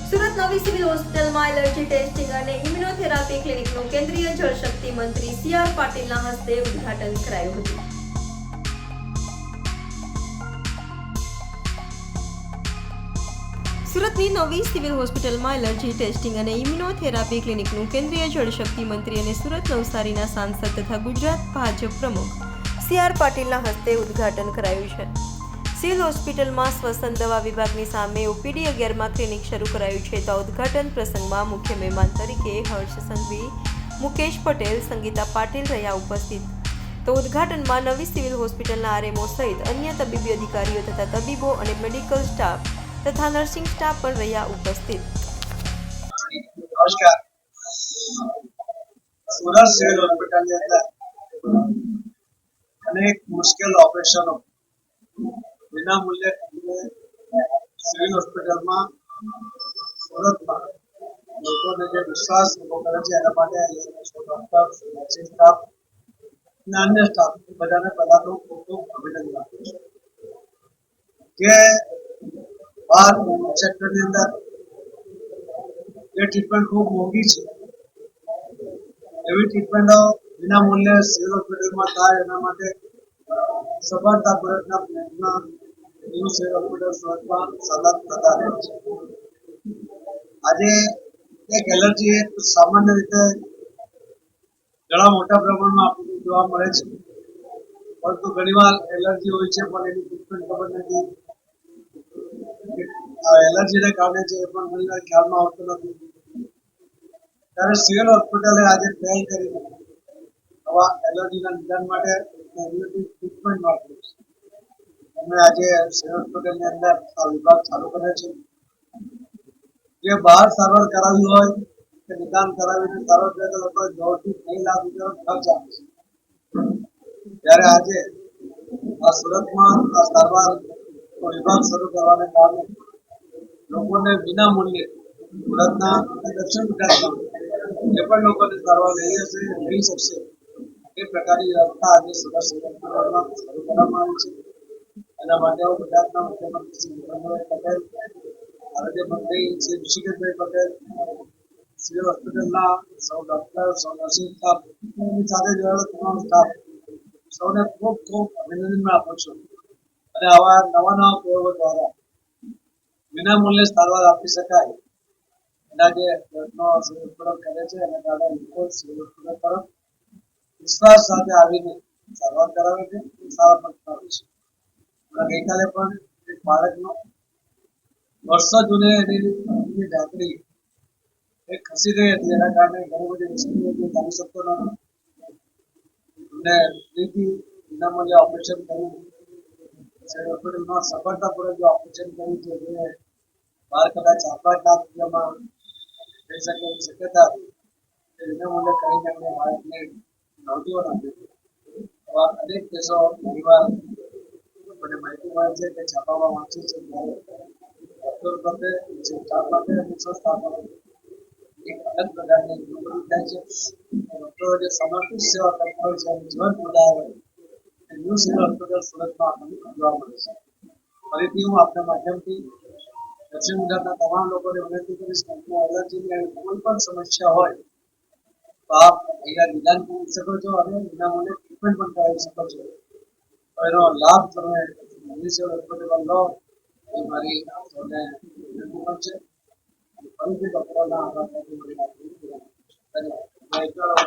સુરત નવી સિવિલ હોસ્પિટલમાં allergy testing અને ઇમ્યુનોથેરાપી ક્લિનિકનું કેન્દ્રીય જળશક્તિ મંત્રી સી.આર. પાટીલના હસ્તે ઉદ્ઘાટન કરાયું હતું. સુરતની નવી સિવિલ હોસ્પિટલમાં એલર્જી ટેસ્ટિંગ અને ઇમ્યુનોથેરાપી ક્લિનિકનું કેન્દ્રીય જળશક્તિ મંત્રી અને સુરત નવસારીના સાંસદ તથા ગુજરાત ભાજપ પ્રમુખ સી.આર. પાટીલના હસ્તે ઉદ્ઘાટન કરાયું છે. સિવિલ હોસ્પિટલમાં શ્વસન દવા વિભાગની સામે ઓપીડી 11માં ક્લિનિક શરૂ કરાયું છે. તો ઉદ્ઘાટન પ્રસંગમાં મુખ્ય મહેમાન તરીકે હર્ષ સંઘવી, મુકેશ પટેલ, સંગીતા પાટીલ રહ્યા ઉપસ્થિત. તો ઉદ્ઘાટનમાં નવી સિવિલ હોસ્પિટલના આરએમઓ સહિત અન્ય તબીબી અધિકારીઓ તથા તબીબો અને મેડિકલ સ્ટાફ તથા નર્સિંગ સ્ટાફ પણ રહ્યા ઉપસ્થિત. નમસ્કાર. સુરત સિવિલ હોસ્પિટલની અંદર અનેક મુશ્કેલ ઓપરેશનો વિના મૂલ્યે સિવિલ હોસ્પિટલમાં સુરતમાં લોકોને જે વિશ્વાસ ઉભો કરે છે એના માટે ડોક્ટર, નર્સિંગ સ્ટાફ અને અન્ય સ્ટાફ બધાને પહેલા તો ખૂબ ખૂબ અભિનંદન આપું છું કે બહાર સેક્ટરની અંદર જે ટ્રીટમેન્ટ ખૂબ મોંઘી છે એવી ટ્રીટમેન્ટો વિના મૂલ્યે સિવિલ હોસ્પિટલમાં થાય એના માટે સફળતાપૂર્વકના પ્રયત્ન ન્યૂ સિવિલ હોસ્પિટલ સુરતમાં સતત થતા રહે છે. આજે એક એલર્જી એક સામાન્ય રીતે ઘણા મોટા પ્રમાણમાં આપણને જોવા મળે છે, પરંતુ ઘણીવાર એલર્જી હોય છે પણ એની ટ્રીટમેન્ટ ખબર નથી. એલર્જીને કારણે છે એ પણ ઘણીવાર ખ્યાલમાં આવતો નથી. ત્યારે સિવિલ હોસ્પિટલે આજે પહેલ કરી આવા એલર્જીના નિદાન માટે ટ્રીટમેન્ટ માટે અમે આજે સિવિલ હોસ્પિટલની અંદર આ વિભાગ ચાલુ કર્યો છે. જે બહાર સારવાર કરાવી હોય કે નિદાન કરાવીને સારવાર કરે તો લોકો 1.5 થી 2 લાખ રૂપિયાનો ખર્ચ આવે છે. ત્યારે આજે આ સુરતમાં આ સારવાર વિભાગ શરૂ કરવાને કારણે લોકોને વિના મૂલ્યે સુરતના દક્ષિણ ગુજરાતમાં જે પણ લોકોને સારવાર લઈ શકશે એ પ્રકારની વ્યવસ્થા આજે સુરત હોસ્પિટલમાં શરૂ કરવામાં આવી છે. એના માટે હું ગુજરાતના મુખ્યમંત્રી શ્રી ભૂપેન્દ્રભાઈ પટેલ, આરોગ્ય મંત્રી શ્રી ઋષિકેશભાઈ પટેલ, સિવિલ હોસ્પિટલના સૌ ડોક્ટર, સૌ નર્સિંગ સ્ટાફ, સાથે જોડાયેલો તમામ સ્ટાફ સૌને ખૂબ ખૂબ અભિનંદન આપું છું. અને આવા નવા નવા પ્રયોગો દ્વારા વિના મૂલ્યે સારવાર આપી શકાય એના જે પ્રયત્નો સિવિલ હોસ્પિટલ કરે છે એના કારણે લોકો સિવિલ હોસ્પિટલ તરફ વિશ્વાસ સાથે આવીને સારવાર કરાવે છે, સારા પણ કરાવે છે. ગઈકાલે પણ એક બાળકનો વર્ષો જૂની એની ઢાંકણી એક ખસી ગઈ હતી, એના કારણે ઘણી બધી મુશ્કેલીઓ હતી, ચાલી શકતો ન હતો. અને ફરીથી વિના મૂલ્યે ઓપરેશન કર્યું. સિવિલ હોસ્પિટલમાં સફળતાપૂર્વક જે ઓપરેશન કર્યું છે જે બહાર કદાચ 4-5 લાખ રૂપિયામાં થઈ શકે એવી શક્યતા હતી. એ વિના મૂલ્યે કરીને એમને બાળકને નવજીવન આપ્યું. આવા અનેક કેસો ઘણીવાર મને માહિતી મળે છે કે છાપામાં વાંચી છે ત્યારે ડોક્ટર માટે, જે સ્ટાફ માટે અને સ્ટાફ માટે એક અલગ પ્રકારની અનુભૂતિ થાય છે. ડોક્ટરો જે સમર્પિત સેવા કરતા હોય છે અને જીવન બચાવે એ ન્યૂ સિવિલ હોસ્પિટલ સુરતમાં આપણને જોવા મળે છે. ફરીથી હું આપના માધ્યમથી દક્ષિણ ગુજરાતના તમામ લોકોને વિનંતી કરીશ કે એલર્જીની આવી કોઈ પણ સમસ્યા હોય તો આપ અહીંયા નિદાન કરી શકો છો અને વિના મૂલ્યે ટ્રીટમેન્ટ પણ કરાવી શકો છો. એનો લાભ તમે નવી સિવિલ હોસ્પિટલમાં લો એ મારી સૌને વિનંતી પણ છે. ફરીથી ડોક્ટરોના આભાર. ધન્યવાદ.